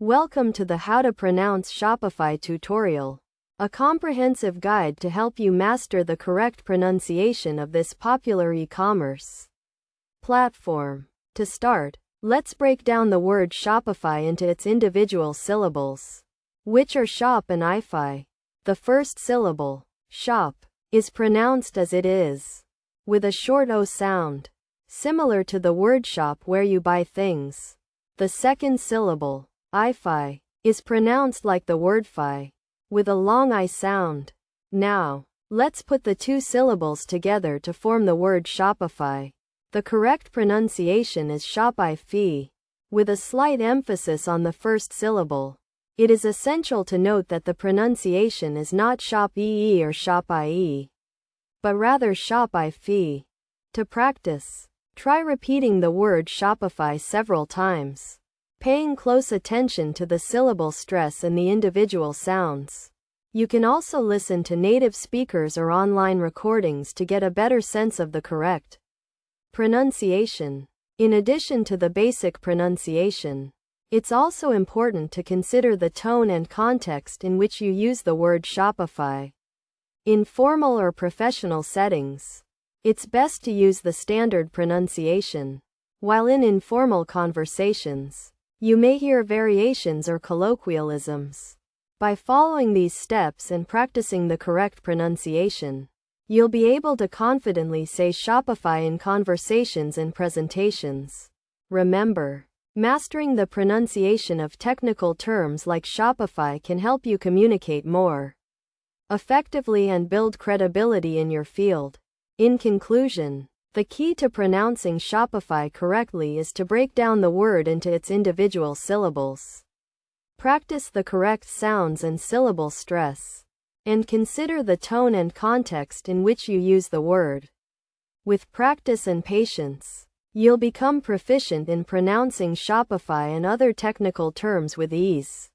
Welcome to the How to Pronounce Shopify tutorial, a comprehensive guide to help you master the correct pronunciation of this popular e-commerce platform. To start, let's break down the word Shopify into its individual syllables, which are shop and ify. The first syllable, shop, is pronounced as it is, with a short O sound, similar to the word shop where you buy things. The second syllable, ify, is pronounced like the word fi, with a long I sound. Now, let's put the two syllables together to form the word Shopify. The correct pronunciation is Shopify, with a slight emphasis on the first syllable. It is essential to note that the pronunciation is not shop-ee or shop-ie, but rather Shopify. To practice, try repeating the word Shopify several times, paying close attention to the syllable stress and the individual sounds. You can also listen to native speakers or online recordings to get a better sense of the correct pronunciation. In addition to the basic pronunciation, it's also important to consider the tone and context in which you use the word Shopify. In formal or professional settings, it's best to use the standard pronunciation, while in informal conversations, you may hear variations or colloquialisms. By following these steps and practicing the correct pronunciation, you'll be able to confidently say Shopify in conversations and presentations. Remember, mastering the pronunciation of technical terms like Shopify can help you communicate more effectively and build credibility in your field. In conclusion, the key to pronouncing Shopify correctly is to break down the word into its individual syllables. Practice the correct sounds and syllable stress, and consider the tone and context in which you use the word. With practice and patience, you'll become proficient in pronouncing Shopify and other technical terms with ease.